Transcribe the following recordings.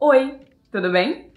Oi, tudo bem?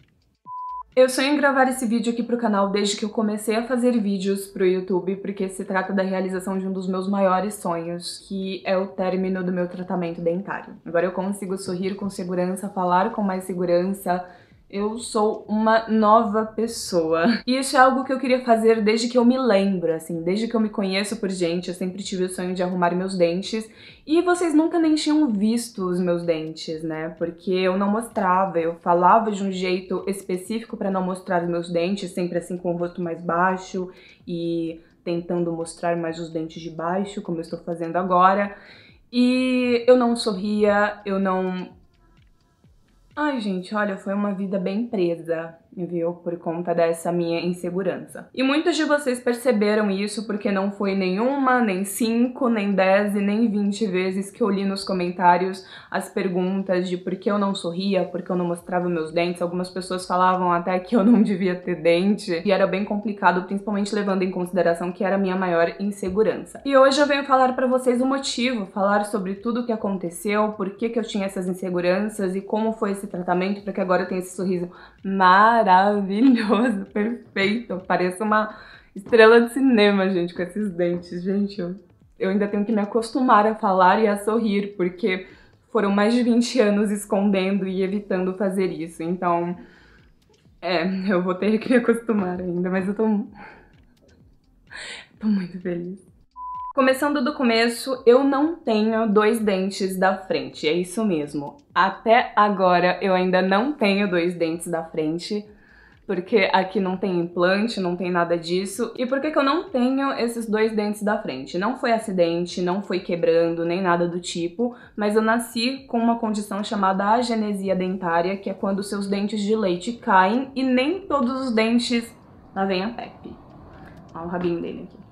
Eu sonho em gravar esse vídeo aqui pro canal desde que eu comecei a fazer vídeos pro YouTube, porque se trata da realização de um dos meus maiores sonhos, que é o término do meu tratamento dentário. Agora eu consigo sorrir com segurança, falar com mais segurança. Eu sou uma nova pessoa. E isso é algo que eu queria fazer desde que eu me lembro, assim, desde que eu me conheço por gente. Eu sempre tive o sonho de arrumar meus dentes. E vocês nunca nem tinham visto os meus dentes, né? Porque eu não mostrava, eu falava de um jeito específico pra não mostrar os meus dentes, sempre assim com o rosto mais baixo e tentando mostrar mais os dentes de baixo, como eu estou fazendo agora. E eu não sorria, eu não... Ai, gente, olha, foi uma vida bem presa, viu? Por conta dessa minha insegurança. E muitos de vocês perceberam isso porque não foi nenhuma, nem 5, nem 10 e nem 20 vezes que eu li nos comentários as perguntas de por que eu não sorria, por que eu não mostrava meus dentes. Algumas pessoas falavam até que eu não devia ter dente. E era bem complicado, principalmente levando em consideração que era a minha maior insegurança. E hoje eu venho falar pra vocês o motivo, falar sobre tudo o que aconteceu, por que eu tinha essas inseguranças e como foi esse tratamento para que agora eu tenha esse sorriso maravilhoso, perfeito. Pareço uma estrela de cinema, gente, com esses dentes. Gente, eu ainda tenho que me acostumar a falar e a sorrir, porque foram mais de 20 anos escondendo e evitando fazer isso. Então, eu vou ter que me acostumar ainda, mas eu tô muito feliz. Começando do começo, eu não tenho 2 dentes da frente, é isso mesmo. Até agora eu ainda não tenho 2 dentes da frente, porque aqui não tem implante, não tem nada disso. E por que eu não tenho esses 2 dentes da frente? Não foi acidente, não foi quebrando, nem nada do tipo, mas eu nasci com uma condição chamada agenesia dentária, que é quando seus dentes de leite caem e nem todos os dentes... Lá vem a Pepe. Olha o rabinho dele aqui.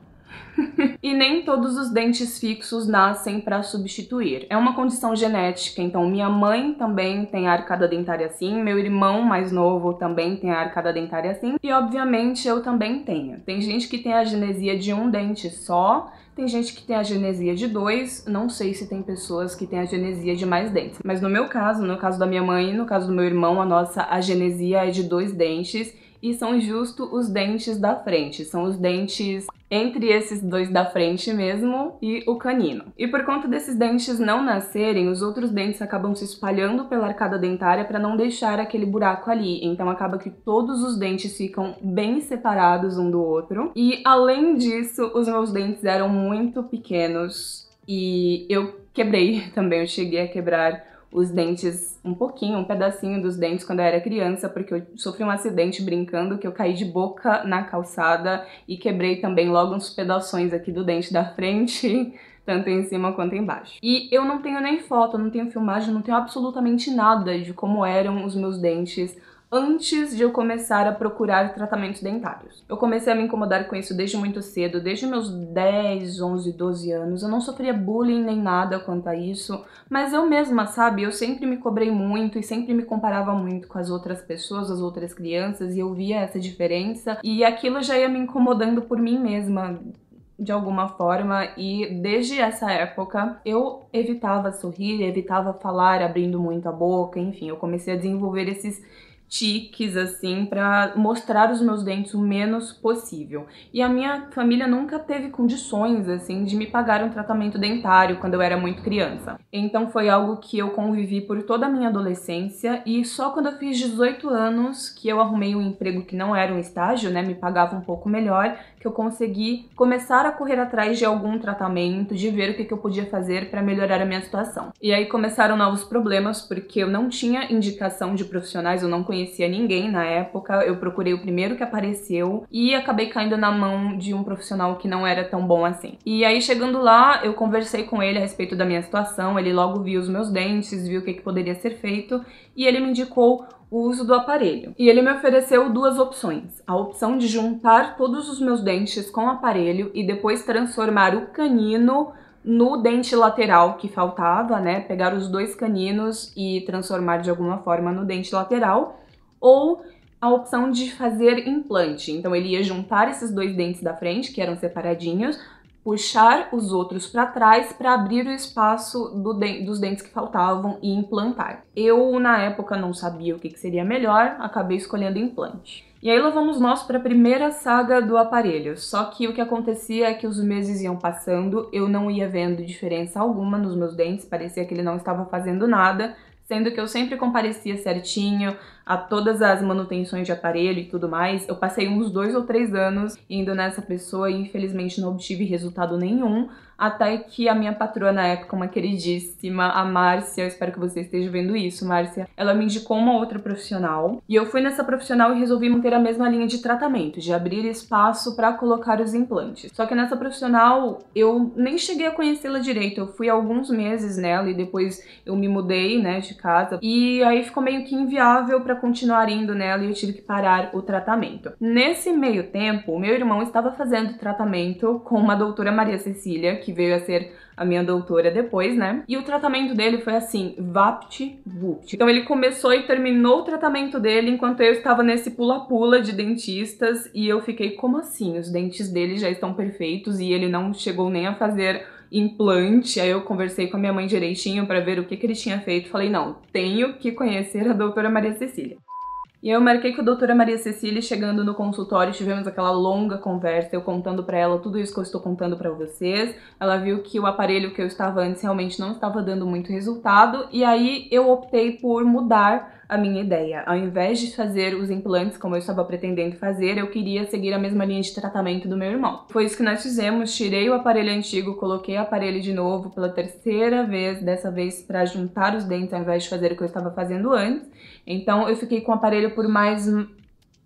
E nem todos os dentes fixos nascem para substituir. É uma condição genética, então minha mãe também tem a arcada dentária assim, meu irmão mais novo também tem a arcada dentária assim, e obviamente eu também tenho. Tem gente que tem a agenesia de um dente só, tem gente que tem a agenesia de 2, não sei se tem pessoas que têm a agenesia de mais dentes. Mas no meu caso, no caso da minha mãe e no caso do meu irmão, a nossa agenesia é de 2 dentes, e são justo os dentes da frente, são os dentes entre esses 2 da frente mesmo e o canino. E por conta desses dentes não nascerem, os outros dentes acabam se espalhando pela arcada dentária para não deixar aquele buraco ali. Então acaba que todos os dentes ficam bem separados um do outro. E além disso, os meus dentes eram muito pequenos e eu quebrei também, eu cheguei a quebrar os dentes, um pouquinho, um pedacinho dos dentes quando eu era criança, porque eu sofri um acidente brincando que eu caí de boca na calçada e quebrei também logo uns pedaços aqui do dente da frente, tanto em cima quanto embaixo. E eu não tenho nem foto, não tenho filmagem, não tenho absolutamente nada de como eram os meus dentes antes de eu começar a procurar tratamentos dentários. Eu comecei a me incomodar com isso desde muito cedo, desde meus 10, 11, 12 anos. Eu não sofria bullying nem nada quanto a isso, mas eu mesma, sabe, eu sempre me cobrei muito e sempre me comparava muito com as outras pessoas, as outras crianças, e eu via essa diferença, e aquilo já ia me incomodando por mim mesma, de alguma forma, e desde essa época eu evitava sorrir, evitava falar abrindo muito a boca, enfim, eu comecei a desenvolver esses tiques, assim, pra mostrar os meus dentes o menos possível. E a minha família nunca teve condições, assim, de me pagar um tratamento dentário quando eu era muito criança. Então foi algo que eu convivi por toda a minha adolescência, e só quando eu fiz 18 anos que eu arrumei um emprego que não era um estágio, né, me pagava um pouco melhor, que eu consegui começar a correr atrás de algum tratamento, de ver o que eu podia fazer para melhorar a minha situação. E aí começaram novos problemas, porque eu não tinha indicação de profissionais, eu não conhecia ninguém na época, eu procurei o primeiro que apareceu e acabei caindo na mão de um profissional que não era tão bom assim. E aí chegando lá, eu conversei com ele a respeito da minha situação, ele logo viu os meus dentes, viu o que poderia ser feito e ele me indicou o uso do aparelho. E ele me ofereceu 2 opções. A opção de juntar todos os meus dentes com o aparelho e depois transformar o canino no dente lateral que faltava, né? Pegar os 2 caninos e transformar de alguma forma no dente lateral. Ou a opção de fazer implante. Então ele ia juntar esses 2 dentes da frente, que eram separadinhos, puxar os outros para trás para abrir o espaço dos dentes que faltavam e implantar. Eu, na época, não sabia o que seria melhor, acabei escolhendo implante. E aí lá vamos nós para a primeira saga do aparelho, só que o que acontecia é que os meses iam passando, eu não ia vendo diferença alguma nos meus dentes, parecia que ele não estava fazendo nada, sendo que eu sempre comparecia certinho a todas as manutenções de aparelho e tudo mais. Eu passei uns 2 ou 3 anos indo nessa pessoa e infelizmente não obtive resultado nenhum, até que a minha patroa na época, uma queridíssima, a Márcia, eu espero que você esteja vendo isso, Márcia, ela me indicou uma outra profissional, e eu fui nessa profissional e resolvi manter a mesma linha de tratamento, de abrir espaço para colocar os implantes. Só que nessa profissional, eu nem cheguei a conhecê-la direito, eu fui alguns meses nela e depois eu me mudei, né, de casa, e aí ficou meio que inviável para continuar indo nela e eu tive que parar o tratamento. Nesse meio tempo, o meu irmão estava fazendo tratamento com uma doutora Maria Cecília, que veio a ser a minha doutora depois, né? E o tratamento dele foi assim, vapt-vupt. Então ele começou e terminou o tratamento dele enquanto eu estava nesse pula-pula de dentistas e eu fiquei, como assim? Os dentes dele já estão perfeitos e ele não chegou nem a fazer implante. Aí eu conversei com a minha mãe direitinho para ver o que ele tinha feito. Falei, não, tenho que conhecer a doutora Maria Cecília. E eu marquei com a doutora Maria Cecília, chegando no consultório, tivemos aquela longa conversa, eu contando pra ela tudo isso que eu estou contando pra vocês. Ela viu que o aparelho que eu estava antes realmente não estava dando muito resultado, e aí eu optei por mudar a minha ideia. Ao invés de fazer os implantes como eu estava pretendendo fazer, eu queria seguir a mesma linha de tratamento do meu irmão. Foi isso que nós fizemos, tirei o aparelho antigo, coloquei o aparelho de novo pela terceira vez, dessa vez para juntar os dentes ao invés de fazer o que eu estava fazendo antes. Então eu fiquei com o aparelho por mais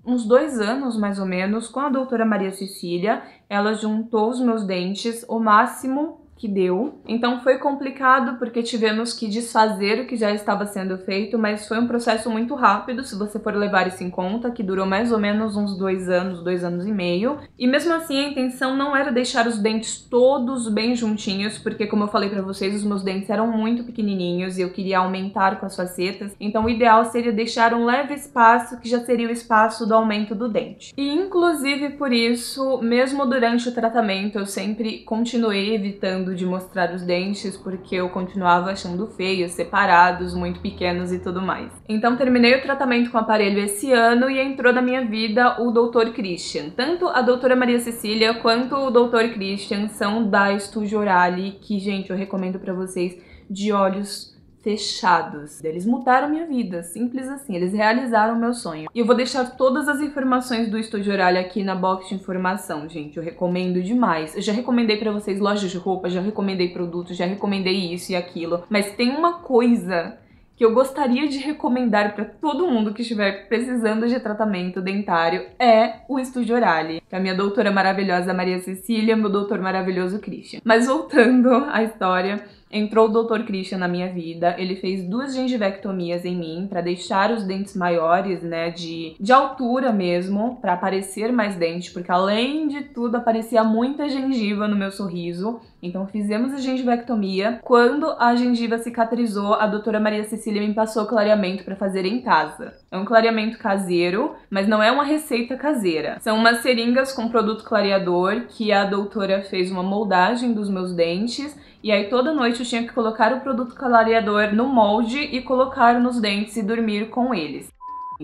uns 2 anos, mais ou menos, com a doutora Maria Cecília. Ela juntou os meus dentes o máximo que deu. Então foi complicado porque tivemos que desfazer o que já estava sendo feito, mas foi um processo muito rápido, se você for levar isso em conta, que durou mais ou menos uns 2 anos, 2 anos e meio. E mesmo assim a intenção não era deixar os dentes todos bem juntinhos, porque como eu falei pra vocês, os meus dentes eram muito pequenininhos e eu queria aumentar com as facetas. Então o ideal seria deixar um leve espaço, que já seria o espaço do aumento do dente. E inclusive por isso, mesmo durante o tratamento, eu sempre continuei evitando de mostrar os dentes, porque eu continuava achando feios, separados, muito pequenos e tudo mais. Então terminei o tratamento com o aparelho esse ano e entrou na minha vida o Dr. Christian. Tanto a doutora Maria Cecília quanto o Dr. Christian são da Estúdio Orale, que, gente, eu recomendo pra vocês, de olhos fechados. Eles mudaram minha vida, simples assim, eles realizaram o meu sonho. E eu vou deixar todas as informações do Estúdio Orale aqui na box de informação, gente, eu recomendo demais. Eu já recomendei pra vocês lojas de roupa, já recomendei produtos, já recomendei isso e aquilo, mas tem uma coisa que eu gostaria de recomendar para todo mundo que estiver precisando de tratamento dentário, é o Estúdio Orale, que é a minha doutora maravilhosa Maria Cecília, meu doutor maravilhoso Christian. Mas voltando à história, entrou o Dr. Christian na minha vida, ele fez 2 gengivectomias em mim para deixar os dentes maiores, né, de altura mesmo, para aparecer mais dente, porque além de tudo aparecia muita gengiva no meu sorriso. Então fizemos a gengivectomia. Quando a gengiva cicatrizou, a doutora Maria Cecília me passou clareamento para fazer em casa. É um clareamento caseiro, mas não é uma receita caseira. São umas seringas com produto clareador que a doutora fez uma moldagem dos meus dentes. E aí toda noite eu tinha que colocar o produto clareador no molde e colocar nos dentes e dormir com eles.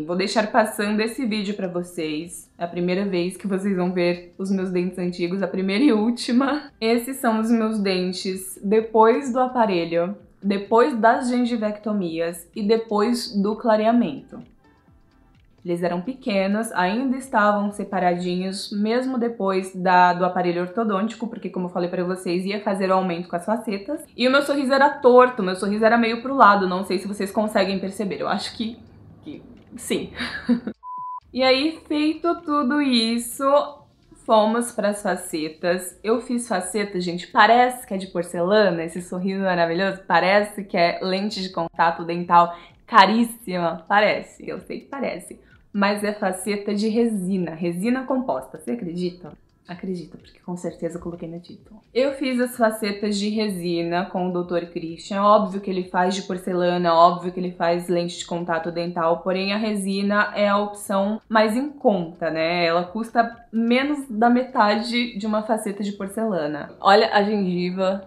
Vou deixar passando esse vídeo pra vocês. É a primeira vez que vocês vão ver os meus dentes antigos, a primeira e última. Esses são os meus dentes depois do aparelho, depois das gengivectomias e depois do clareamento. Eles eram pequenos, ainda estavam separadinhos, mesmo depois do aparelho ortodôntico, porque como eu falei pra vocês, ia fazer o aumento com as facetas. E o meu sorriso era torto, meu sorriso era meio pro lado, não sei se vocês conseguem perceber, eu acho que sim. E aí, feito tudo isso, fomos para as facetas. Eu fiz facetas, gente, parece que é de porcelana, esse sorriso maravilhoso, parece que é lente de contato dental caríssima, parece, eu sei que parece, mas é faceta de resina, resina composta, você acredita? Acredita, porque com certeza eu coloquei no título. Eu fiz as facetas de resina com o Dr. Christian. Óbvio que ele faz de porcelana, óbvio que ele faz lente de contato dental, porém a resina é a opção mais em conta, né? Ela custa menos da metade de uma faceta de porcelana. Olha a gengiva.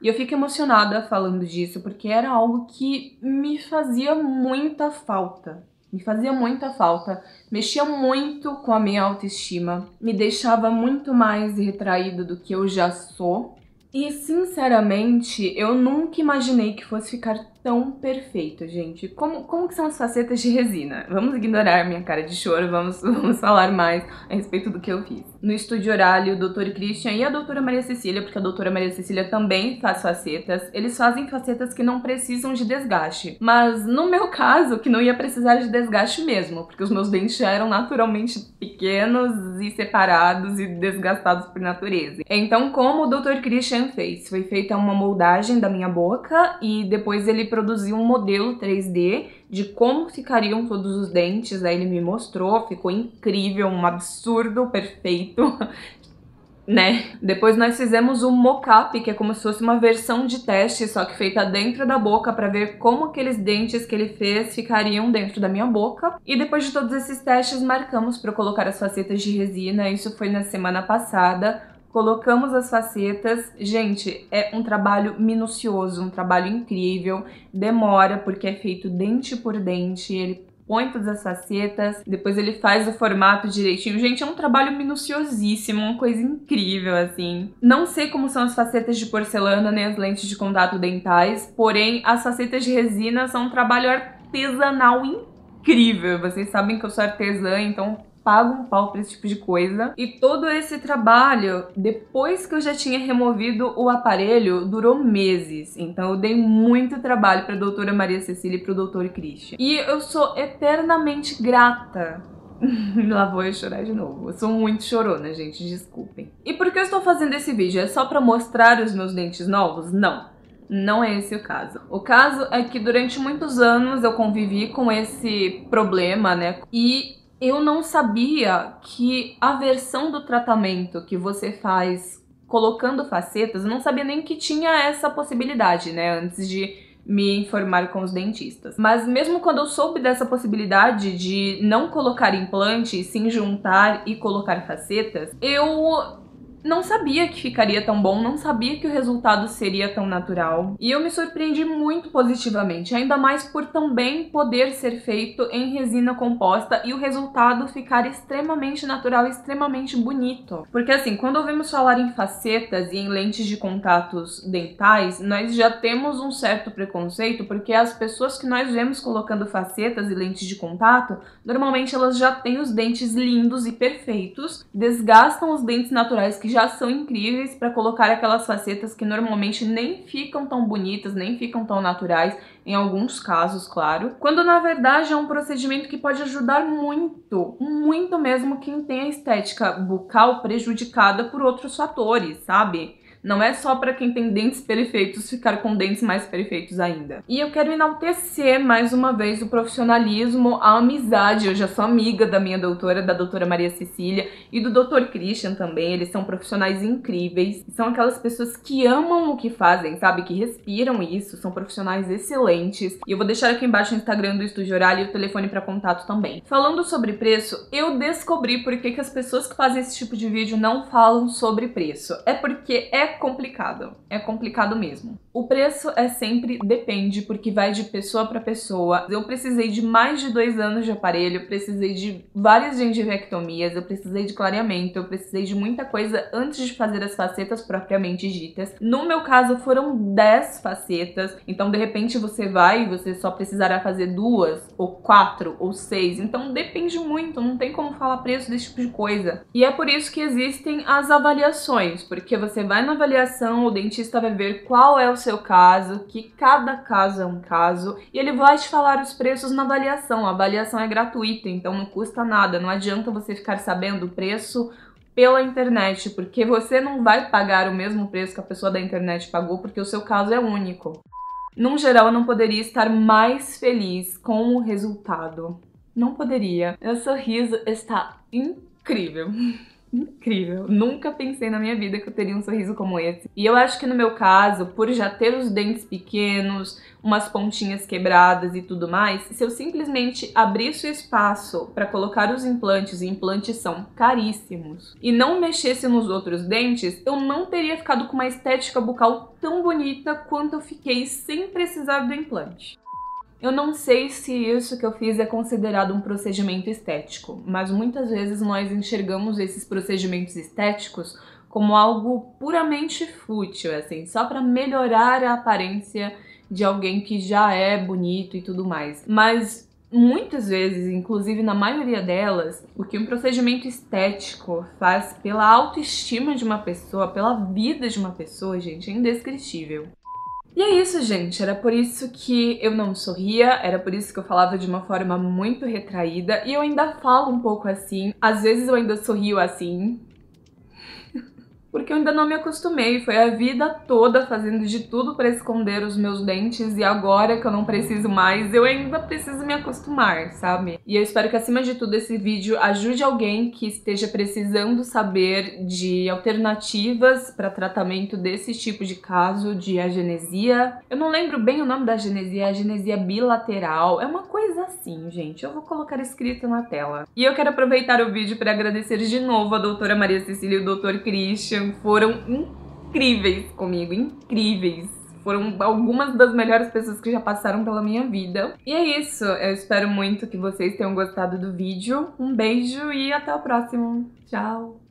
E eu fico emocionada falando disso, porque era algo que me fazia muita falta. Me fazia muita falta, mexia muito com a minha autoestima, me deixava muito mais retraída do que eu já sou. E, sinceramente, eu nunca imaginei que fosse ficar tão perfeito, gente. Como que são as facetas de resina? Vamos ignorar minha cara de choro, vamos falar mais a respeito do que eu fiz. No Estúdio Orali, o Dr. Christian e a doutora Maria Cecília, porque a doutora Maria Cecília também faz facetas, eles fazem facetas que não precisam de desgaste. Mas, no meu caso, que não ia precisar de desgaste mesmo, porque os meus dentes já eram naturalmente pequenos e separados e desgastados por natureza. Então, como o Dr. Christian fez? Foi feita uma moldagem da minha boca e depois ele produziu um modelo 3D de como ficariam todos os dentes. Aí ele me mostrou, ficou incrível, um absurdo perfeito, né? Depois nós fizemos um mock-up, que é como se fosse uma versão de teste, só que feita dentro da boca, pra ver como aqueles dentes que ele fez ficariam dentro da minha boca. E depois de todos esses testes, marcamos pra colocar as facetas de resina. Isso foi na semana passada. Colocamos as facetas. Gente, é um trabalho minucioso, um trabalho incrível. Demora, porque é feito dente por dente. Ele põe todas as facetas, depois ele faz o formato direitinho. Gente, é um trabalho minuciosíssimo, uma coisa incrível, assim. Não sei como são as facetas de porcelana nem as lentes de contato dentais, porém, as facetas de resina são um trabalho artesanal incrível. Vocês sabem que eu sou artesã, então pago um pau pra esse tipo de coisa. E todo esse trabalho, depois que eu já tinha removido o aparelho, durou meses. Então eu dei muito trabalho pra doutora Maria Cecília e pro Dr. Christian. E eu sou eternamente grata. Lá vou eu chorar de novo. Eu sou muito chorona, gente, desculpem. E por que eu estou fazendo esse vídeo? É só pra mostrar os meus dentes novos? Não. Não é esse o caso. O caso é que durante muitos anos eu convivi com esse problema, né? E eu não sabia que a versão do tratamento que você faz colocando facetas, eu não sabia nem que tinha essa possibilidade, né, antes de me informar com os dentistas. Mas mesmo quando eu soube dessa possibilidade de não colocar implante, sim juntar e colocar facetas, eu não sabia que ficaria tão bom, não sabia que o resultado seria tão natural. E eu me surpreendi muito positivamente, ainda mais por também poder ser feito em resina composta e o resultado ficar extremamente natural e extremamente bonito. Porque assim, quando ouvimos falar em facetas e em lentes de contatos dentais, nós já temos um certo preconceito, porque as pessoas que nós vemos colocando facetas e lentes de contato, normalmente elas já têm os dentes lindos e perfeitos, desgastam os dentes naturais que já são incríveis para colocar aquelas facetas que normalmente nem ficam tão bonitas, nem ficam tão naturais, em alguns casos, claro, quando na verdade é um procedimento que pode ajudar muito, muito mesmo quem tem a estética bucal prejudicada por outros fatores, sabe? Não é só para quem tem dentes perfeitos ficar com dentes mais perfeitos ainda. E eu quero enaltecer mais uma vez o profissionalismo, a amizade. Eu já sou amiga da minha doutora, da doutora Maria Cecília e do Dr. Christian também. Eles são profissionais incríveis. São aquelas pessoas que amam o que fazem, sabe? Que respiram isso. São profissionais excelentes. E eu vou deixar aqui embaixo o Instagram do Estúdio Orali e o telefone para contato também. Falando sobre preço, eu descobri por que as pessoas que fazem esse tipo de vídeo não falam sobre preço. É porque é complicado mesmo. O preço sempre depende, porque vai de pessoa para pessoa. Eu precisei de mais de 2 anos de aparelho, eu precisei de várias gengivectomias, eu precisei de clareamento, eu precisei de muita coisa antes de fazer as facetas propriamente ditas. No meu caso foram 10 facetas, então de repente você só precisará fazer 2, ou 4, ou 6, então depende muito, não tem como falar preço desse tipo de coisa. E é por isso que existem as avaliações, porque você vai na avaliação, o dentista vai ver qual é o seu caso, que cada caso é um caso, e ele vai te falar os preços na avaliação. A avaliação é gratuita, então não custa nada, não adianta você ficar sabendo o preço pela internet, porque você não vai pagar o mesmo preço que a pessoa da internet pagou, porque o seu caso é único. Num geral, eu não poderia estar mais feliz com o resultado. Não poderia. Meu sorriso está incrível. Incrível. Nunca pensei na minha vida que eu teria um sorriso como esse. E eu acho que no meu caso, por já ter os dentes pequenos, umas pontinhas quebradas e tudo mais, se eu simplesmente abrisse o espaço para colocar os implantes, e implantes são caríssimos, e não mexesse nos outros dentes, eu não teria ficado com uma estética bucal tão bonita quanto eu fiquei sem precisar do implante. Eu não sei se isso que eu fiz é considerado um procedimento estético, mas muitas vezes nós enxergamos esses procedimentos estéticos como algo puramente fútil, assim, só para melhorar a aparência de alguém que já é bonito e tudo mais. Mas muitas vezes, inclusive na maioria delas, o que um procedimento estético faz pela autoestima de uma pessoa, pela vida de uma pessoa, gente, é indescritível. E é isso, gente. Era por isso que eu não sorria, era por isso que eu falava de uma forma muito retraída, e eu ainda falo um pouco assim. Às vezes eu ainda sorrio assim, porque eu ainda não me acostumei. Foi a vida toda fazendo de tudo para esconder os meus dentes, e agora que eu não preciso mais, eu ainda preciso me acostumar, sabe? E eu espero que, acima de tudo, esse vídeo ajude alguém que esteja precisando saber de alternativas para tratamento desse tipo de caso de agenesia. Eu não lembro bem o nome da agenesia, agenesia bilateral. É uma coisa assim, gente. Eu vou colocar escrito na tela. E eu quero aproveitar o vídeo para agradecer de novo a doutora Maria Cecília e o Dr. Christian. Foram incríveis comigo, incríveis. Foram algumas das melhores pessoas que já passaram pela minha vida. E é isso, eu espero muito que vocês tenham gostado do vídeo. Um beijo e até o próximo. Tchau!